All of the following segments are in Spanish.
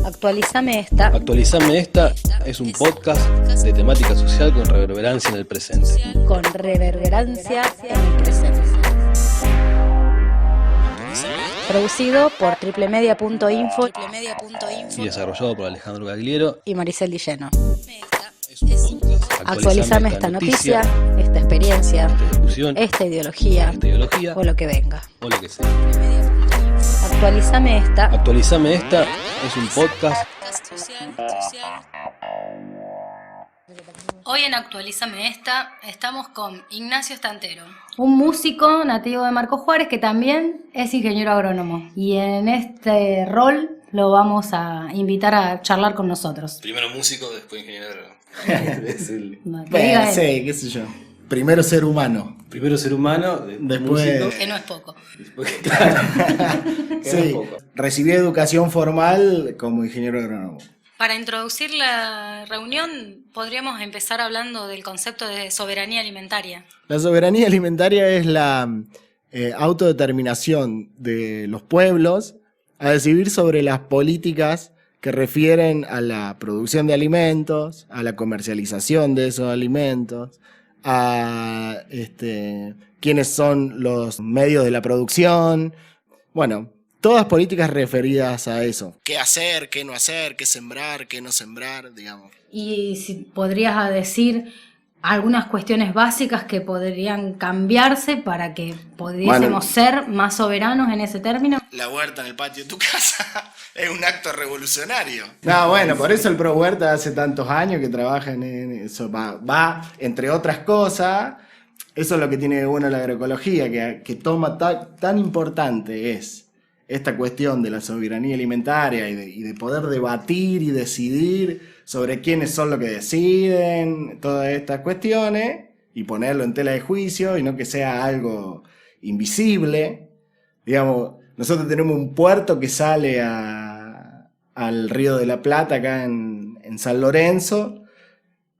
Actualizame esta. Actualizame esta es un podcast de temática social con reverberancia en el presente. Con reverberancia en el presente. Producido por triplemedia.info y desarrollado por Alejandro Gagliero y Maricel Dilleno. Actualizame Actualizame esta noticia, esta experiencia, esta discusión, esta ideología o lo que venga. o lo que sea. Actualizame esta. Actualizame esta es un podcast. Hoy en Actualizame esta estamos con Ignacio Estantero, un músico nativo de Marcos Juárez que también es ingeniero agrónomo. Y en este rol lo vamos a invitar a charlar con nosotros. Primero músico, después ingeniero agrónomo. No, que diga él. Sí, qué sé yo. Primero ser humano. Primero ser humano, Después- músico. Que no es poco. Después, claro. Que no es Sí, poco. recibí educación formal como ingeniero agrónomo. Para introducir la reunión podríamos empezar hablando del concepto de soberanía alimentaria. La soberanía alimentaria es la autodeterminación de los pueblos a decidir sobre las políticas que refieren a la producción de alimentos, a la comercialización de esos alimentos, a quiénes son los medios de la producción. Bueno, todas políticas referidas a eso. ¿Qué hacer, qué no hacer, qué sembrar, qué no sembrar, digamos? Y si podrías decir algunas cuestiones básicas que podrían cambiarse para que pudiésemos Bueno. ser más soberanos en ese término. La huerta en el patio de tu casa es un acto revolucionario. No, bueno, por eso el Pro Huerta hace tantos años que trabaja en eso. Va, entre otras cosas, eso es lo que tiene de bueno la agroecología, que toma tan importante es esta cuestión de la soberanía alimentaria y de poder debatir y decidir sobre quiénes son los que deciden, todas estas cuestiones, y ponerlo en tela de juicio y no que sea algo invisible. Digamos, nosotros tenemos un puerto que sale al Río de la Plata, acá en San Lorenzo,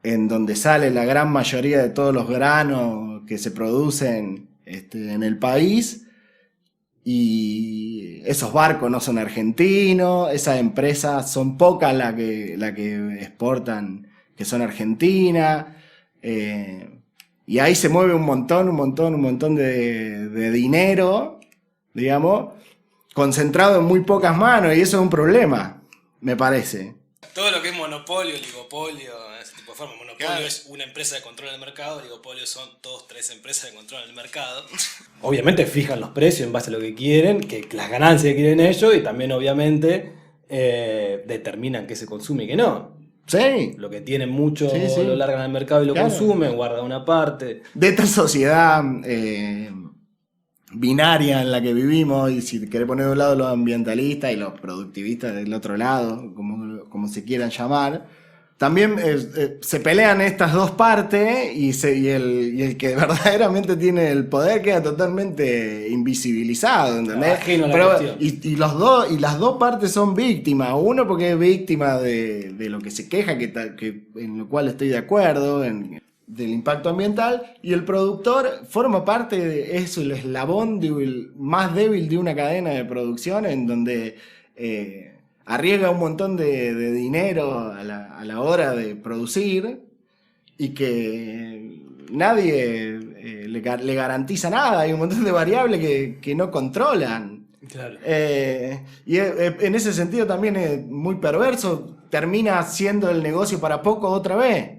en donde sale la gran mayoría de todos los granos que se producen en el país. Y esos barcos no son argentinos, esas empresas son pocas las que exportan que son argentinas. Y ahí se mueve un montón de dinero, digamos, concentrado en muy pocas manos, y eso es un problema, me parece. Todo lo que es monopolio, oligopolio, ese tipo de forma. Monopolio Claro. es una empresa de control del mercado, oligopolio son 2, 3 empresas de control del mercado. Obviamente fijan los precios en base a lo que quieren, que las ganancias que quieren ellos, y también obviamente determinan qué se consume y qué no. Sí, Lo que tienen mucho Sí. lo largan al mercado y lo Claro. consumen, guardan una parte. de esta sociedad binaria en la que vivimos, y si querés poner de un lado los ambientalistas y los productivistas del otro lado, como se quieran llamar, también se pelean estas dos partes y el que verdaderamente tiene el poder queda totalmente invisibilizado, ¿entendés? Ajeno a la Pero, cuestión. y las dos partes son víctimas. Uno porque es víctima de lo que se queja, que en lo cual estoy de acuerdo, del impacto ambiental, y el productor forma parte es el eslabón más débil de una cadena de producción, en donde arriesga un montón de dinero a la hora de producir, y que nadie le garantiza nada. Hay un montón de variables que no controlan. Claro. Y en ese sentido también es muy perverso. Termina siendo el negocio para poco otra vez.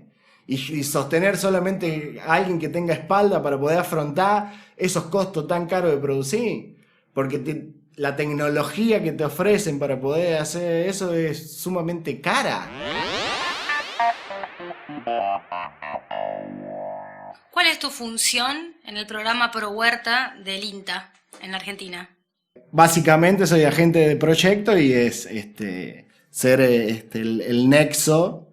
Y sostener solamente a alguien que tenga espalda para poder afrontar esos costos tan caros de producir. Porque la tecnología que te ofrecen para poder hacer eso es sumamente cara. ¿Cuál es tu función en el programa Pro Huerta del INTA en Argentina? Básicamente soy agente de proyecto y es ser el nexo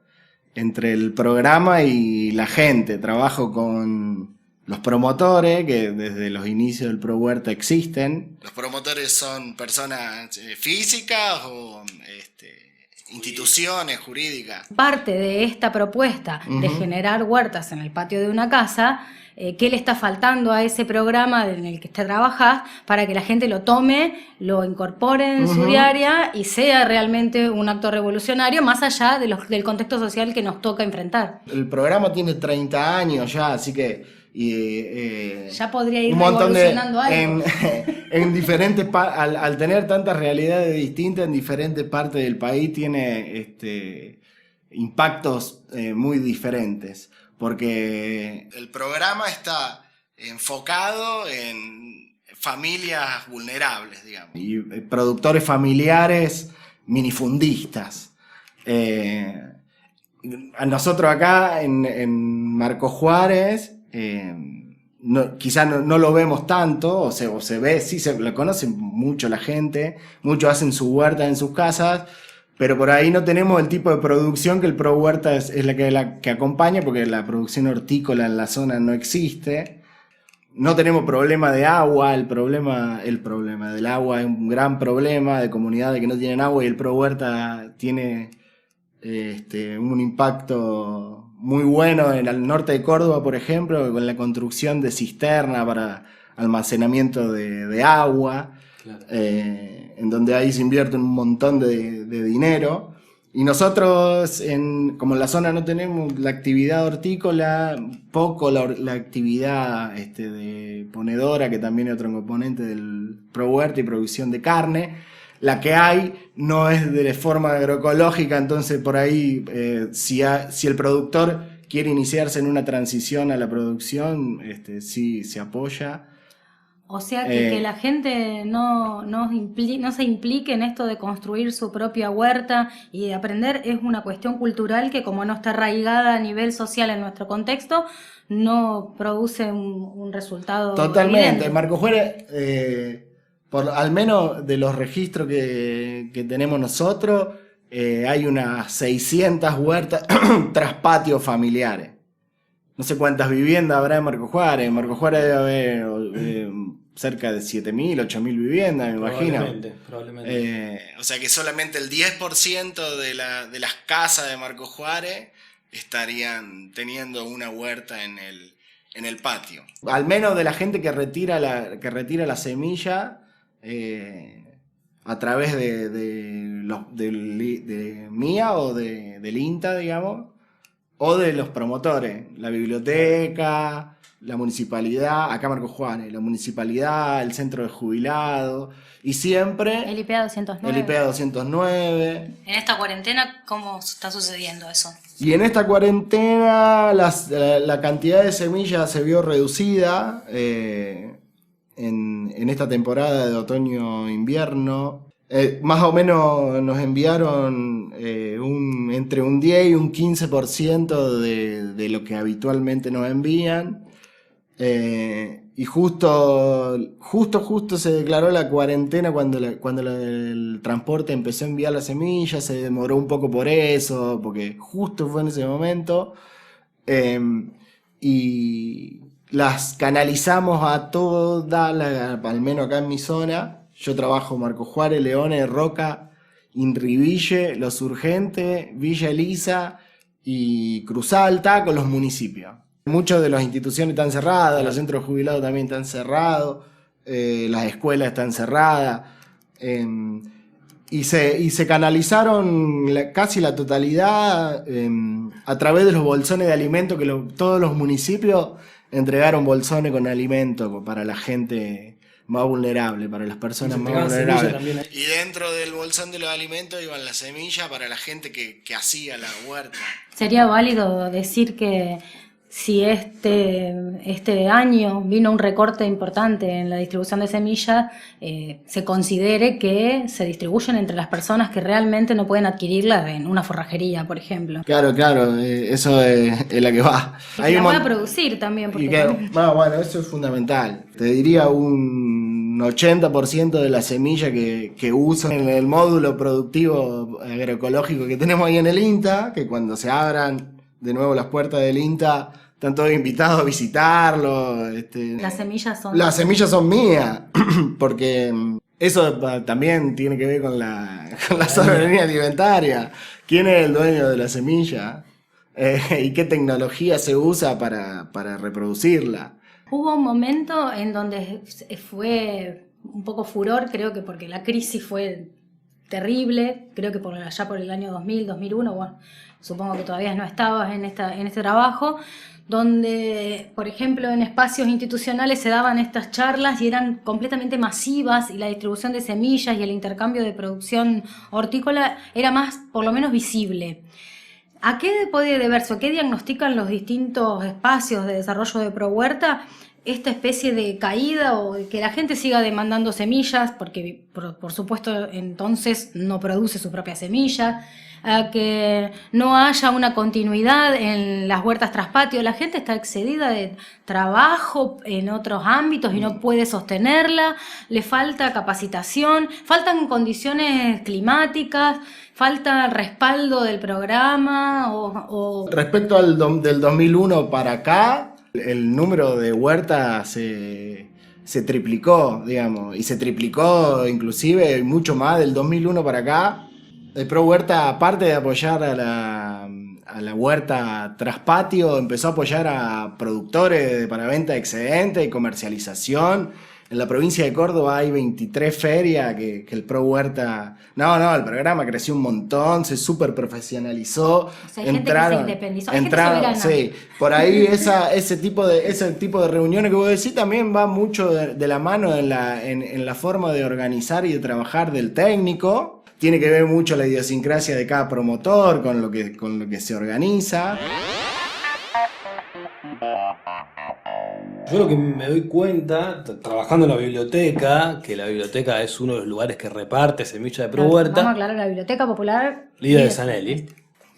entre el programa y la gente. Trabajo con los promotores que desde los inicios del Pro Huerta existen. Los promotores son personas físicas o instituciones jurídicas. Parte de esta propuesta de generar huertas en el patio de una casa, ¿qué le está faltando a ese programa en el que te trabajás para que la gente lo tome, lo incorpore en su diaria y sea realmente un acto revolucionario más allá del contexto social que nos toca enfrentar? El programa tiene 30 años ya, así que ya podría ir un montón revolucionando algo. En diferentes al tener tantas realidades distintas en diferentes partes del país tiene impactos muy diferentes, porque el programa está enfocado en familias vulnerables, digamos, y productores familiares minifundistas. A nosotros acá en Marcos Juárez quizás no lo vemos tanto, o se ve, sí se lo conoce mucho la gente, muchos hacen su huerta en sus casas, pero por ahí no tenemos el tipo de producción que el Pro Huerta es la que acompaña, porque la producción hortícola en la zona no existe. No tenemos problema de agua, el problema del agua es un gran problema de comunidades que no tienen agua, y el Pro Huerta tiene un impacto muy bueno en el norte de Córdoba, por ejemplo, con la construcción de cisterna para almacenamiento de agua, claro. En donde ahí se invierte un montón de dinero. Y nosotros, como en la zona no tenemos la actividad hortícola, poco la actividad de ponedora, que también es otro componente del Pro Huerta, y producción de carne. La que hay no es de forma agroecológica, entonces por ahí si el productor quiere iniciarse en una transición a la producción, sí se apoya. O sea que la gente no se implique en esto de construir su propia huerta y de aprender es una cuestión cultural que, como no está arraigada a nivel social en nuestro contexto, no produce un resultado totalmente evidente. Marcos Juárez, al menos de los registros que tenemos nosotros, hay unas 600 huertas tras patios familiares. No sé cuántas viviendas habrá en Marcos Juárez. En Marcos Juárez debe haber cerca de 7.000, 8.000 viviendas, me imagino. Probablemente. O sea que solamente el 10% de las casas de Marcos Juárez estarían teniendo una huerta en el patio. Al menos de la gente que retira la semilla a través de mía o del INTA, digamos, o de los promotores, la biblioteca, la municipalidad, acá Marcos Juárez, la municipalidad, el centro de jubilados, y siempre el IPA 209. El IPA 209. En esta cuarentena, ¿cómo está sucediendo eso? Y en esta cuarentena la cantidad de semillas se vio reducida en esta temporada de otoño-invierno. Más o menos nos enviaron entre un 10 y un 15% de lo que habitualmente nos envían. Y justo se declaró la cuarentena cuando el transporte empezó a enviar las semillas. Se demoró un poco por eso, porque justo fue en ese momento. Y las canalizamos a todas, al menos acá en mi zona. Yo trabajo Marcos Juárez, Leones, Roca, Inriville, Los Urgentes, Villa Elisa y Cruz Alta, con los municipios. Muchas de las instituciones están cerradas, los centros jubilados también están cerrados, las escuelas están cerradas, y se canalizaron casi la totalidad a través de los bolsones de alimentos, que todos los municipios entregaron bolsones con alimentos para la gente más vulnerable, para las personas más vulnerables. Y dentro del bolsón de los alimentos iban las semillas para la gente que hacía la huerta. ¿Sería válido decir que si este año vino un recorte importante en la distribución de semillas, se considere que se distribuyen entre las personas que realmente no pueden adquirirla en una forrajería, por ejemplo? Claro, eso es la que va. Y la pueda producir también. Bueno, eso es fundamental. Te diría un 80% de la semilla que usan en el módulo productivo agroecológico que tenemos ahí en el INTA, que cuando se abran de nuevo las puertas del INTA, están todos invitados a visitarlo. Las semillas son... Las semillas son mías, porque Eso también tiene que ver con la soberanía alimentaria. ¿Quién es el dueño de la semilla? ¿Y qué tecnología se usa para reproducirla? Hubo un momento en donde fue un poco furor, creo que porque la crisis fue terrible, creo que allá por el año 2000, 2001, bueno, supongo que todavía no estabas en este trabajo, donde, por ejemplo, en espacios institucionales se daban estas charlas y eran completamente masivas, y la distribución de semillas y el intercambio de producción hortícola era más, por lo menos, visible. ¿A qué puede deberse o qué diagnostican los distintos espacios de desarrollo de ProHuerta esta especie de caída o de que la gente siga demandando semillas, porque por supuesto entonces no produce su propia semilla, a que no haya una continuidad en las huertas tras patio? La gente está excedida de trabajo en otros ámbitos y no puede sostenerla, le falta capacitación, faltan condiciones climáticas, falta respaldo del programa Respecto del 2001 para acá, el número de huertas se triplicó, digamos, y se triplicó inclusive mucho más del 2001 para acá. El ProHuerta, aparte de apoyar a la huerta tras patio, empezó a apoyar a productores para venta de excedentes y comercialización. En la provincia de Córdoba hay 23 ferias que el ProHuerta... el programa creció un montón, se súper profesionalizó. O sea, hay gente que se independizó, hay gente soberana. Sí, por ahí ese tipo de reuniones que vos decís también va mucho de la mano en la forma de organizar y de trabajar del técnico. Tiene que ver mucho la idiosincrasia de cada promotor con lo que se organiza. Yo lo que me doy cuenta, trabajando en la biblioteca, que la biblioteca es uno de los lugares que reparte semillas de ProHuerta. Vamos a aclarar, la Biblioteca Popular Líder de Sanelli.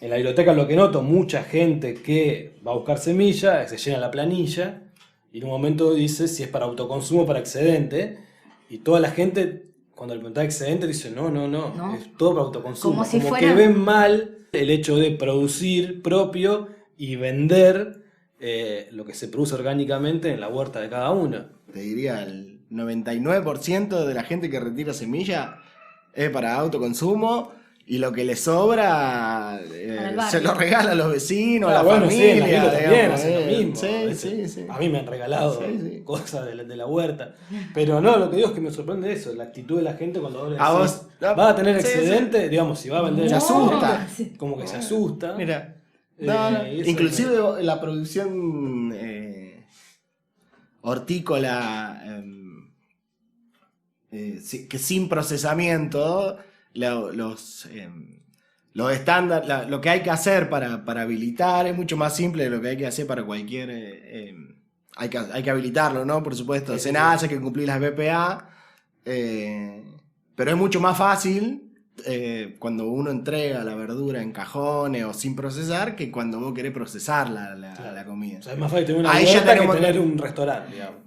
En la biblioteca lo que noto, mucha gente que va a buscar semilla, se llena la planilla y en un momento dice si es para autoconsumo o para excedente, y toda la gente, cuando le pregunta excedente, dice no, es todo para autoconsumo. Como si como fuera... que ven mal el hecho de producir propio y vender lo que se produce orgánicamente en la huerta de cada uno. Te diría, el 99% de la gente que retira semilla es para autoconsumo, y lo que le sobra se lo regala a los vecinos, a la familia. Sí, también hacen lo mismo. Sí. A mí me han regalado cosas de la huerta. Pero no, lo que digo es que me sorprende eso, la actitud de la gente cuando ahora va a tener excedente, digamos, si va a vender... Se asusta. Como que se asusta. Mira. Inclusive la producción hortícola que sin procesamiento, los estándares, lo que hay que hacer para habilitar es mucho más simple de lo que hay que hacer para cualquier... hay que habilitarlo, ¿no? Por supuesto, SENASA, hay que cumplir las BPA, pero es mucho más fácil cuando uno entrega la verdura en cajones o sin procesar que cuando vos querés procesar la comida. O sea, es más fácil tener una huerta que tener un restaurante, digamos.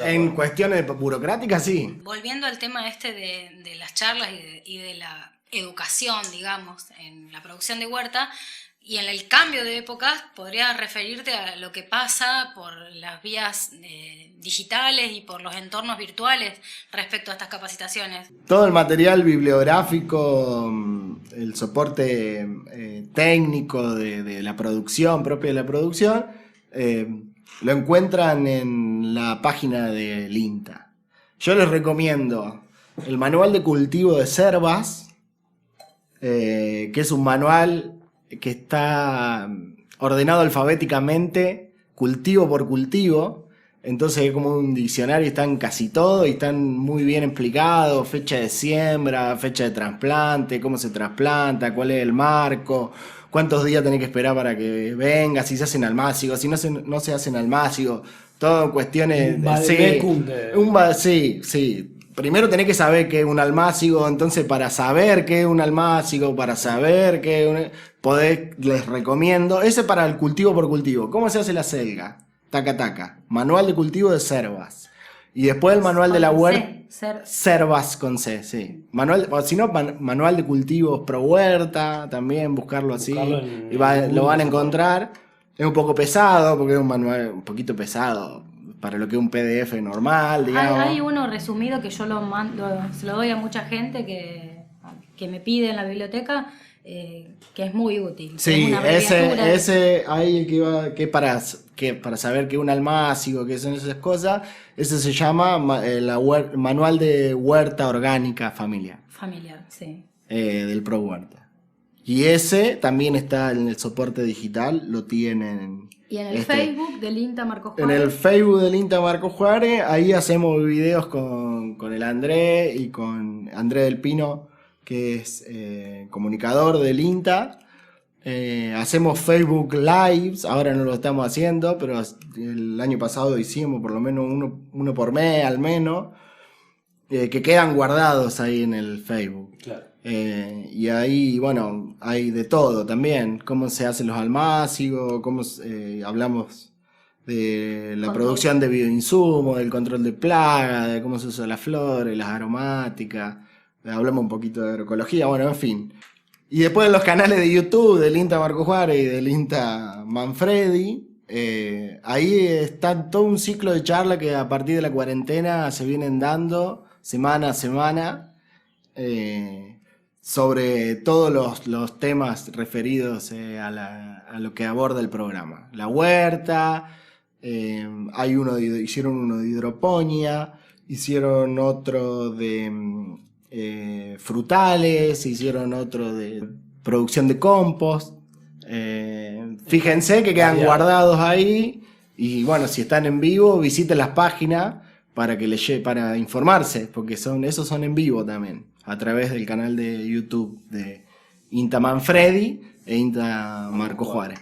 En cuestiones burocráticas, sí. Volviendo al tema de las charlas y de la educación, digamos, en la producción de huerta y en el cambio de épocas, podrías referirte a lo que pasa por las vías digitales y por los entornos virtuales respecto a estas capacitaciones. Todo el material bibliográfico, el soporte técnico de la producción, propio de la producción, lo encuentran en la página del INTA. Yo les recomiendo el manual de cultivo de Servas, que es un manual que está ordenado alfabéticamente, cultivo por cultivo. Entonces es como un diccionario, están casi todo y están muy bien explicados: fecha de siembra, fecha de trasplante, cómo se trasplanta, cuál es el marco, cuántos días tenés que esperar para que venga, si se hacen almácigos, si no se hacen almácigos, todo cuestiones sí. Primero tenés que saber qué es un almácigo, entonces para saber qué es un almácigo, les recomiendo, ese para el cultivo por cultivo. ¿Cómo se hace la selga? Taca. Manual de cultivo de Servas. Y después el manual de la huerta. Servas con C, sí. Manual de cultivos ProHuerta, también buscarlo así. Lo van a encontrar. Es un poco pesado, porque es un manual un poquito pesado. para lo que es un PDF normal, digamos. Hay uno resumido que yo lo mando, se lo doy a mucha gente que me pide en la biblioteca, que es muy útil. Sí, es una abreviatura. ese ahí que para saber qué es un almácigo, qué son esas cosas, ese se llama Manual de Huerta Orgánica Familiar. Familiar, sí. Del Pro Huerta. Y ese también está en el soporte digital, lo tienen. Y en el Facebook del INTA Marcos En Juárez. el Facebook del INTA Marcos Juárez, ahí hacemos videos con el André y con André del Pino, que es comunicador del INTA. Hacemos Facebook Lives, ahora no lo estamos haciendo, pero el año pasado hicimos por lo menos uno por mes al menos, que quedan guardados ahí en el Facebook. Claro. Y ahí, bueno, hay de todo también, cómo se hacen los almácigos, cómo hablamos de la producción de bioinsumos, del control de plagas, de cómo se usan las flores, las aromáticas, hablamos un poquito de agroecología, bueno, en fin. Y después en los canales de YouTube del INTA Marcos Juárez y del INTA Manfredi, ahí está todo un ciclo de charla que a partir de la cuarentena se vienen dando semana a semana, sobre todos los temas referidos a lo que aborda el programa. La huerta, hicieron uno de hidroponía, hicieron otro de frutales, hicieron otro de producción de compost. Fíjense que quedan guardados ahí y bueno, si están en vivo, visiten las páginas para informarse, porque esos son en vivo también, a través del canal de YouTube de INTA Manfredi e INTA Marcos Juárez.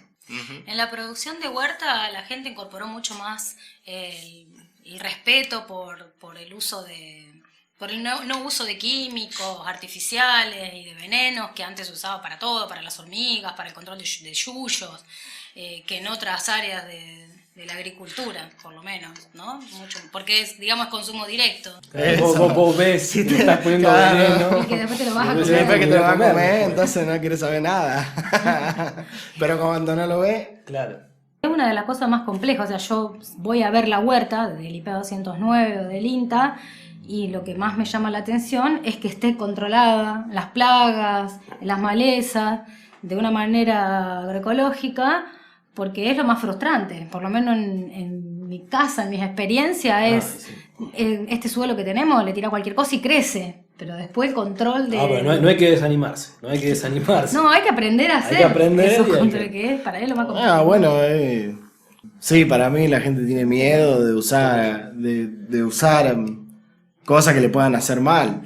En la producción de huerta la gente incorporó mucho más el respeto por el uso por el no uso de químicos artificiales y de venenos que antes se usaba para todo, para las hormigas, para el control de yuyos, que en otras áreas de la agricultura, por lo menos, ¿no? Mucho, porque es, digamos, consumo directo. Vos ves si te estás poniendo veneno. Y que después te lo vas a Y comer. después que te lo vas a comer, entonces no quieres saber nada. Pero cuando no lo ves... Claro. Es una de las cosas más complejas, o sea, yo voy a ver la huerta del IP 209 o del INTA y lo que más me llama la atención es que esté controlada las plagas, las malezas, de una manera agroecológica, porque es lo más frustrante, por lo menos en mi casa, en mis experiencias, este suelo que tenemos, le tira cualquier cosa y crece, pero después el control de... Pero no hay que desanimarse, No, hay que aprender a hacer Hay que aprender eso, y hay que es para él lo más complejo. bueno, sí, para mí la gente tiene miedo de usar cosas que le puedan hacer mal.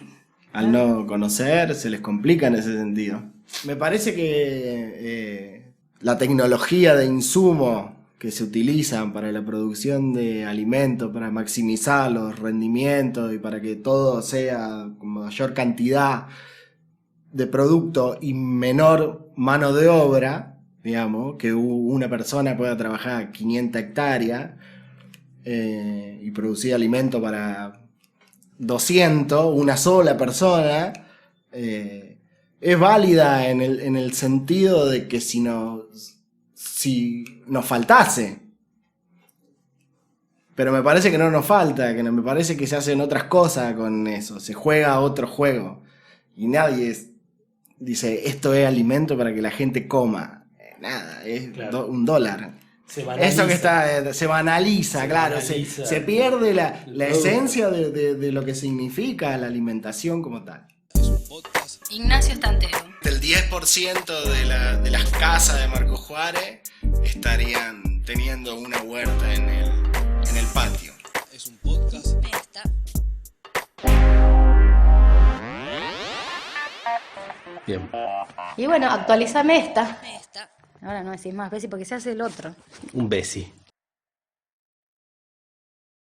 Al no conocer, se les complica en ese sentido. Me parece que la tecnología de insumos que se utilizan para la producción de alimentos, para maximizar los rendimientos y para que todo sea con mayor cantidad de producto y menor mano de obra, digamos, que una persona pueda trabajar 500 hectáreas y producir alimento para 200, una sola persona, es válida en el sentido de que si nos faltase. Pero me parece que no nos falta, que me parece que se hacen otras cosas con eso, se juega otro juego. Y nadie dice, esto es alimento para que la gente coma. Nada, es un dólar. Eso que se banaliza, claro. Se pierde la esencia de lo que significa la alimentación como tal. Ignacio Estantero. El 10% de las casas de Marcos Juárez estarían teniendo una huerta en el patio. Es un podcast. Bien. Y bueno, actualizame esta. Ahora no decís más veces porque se hace el otro. Un besi.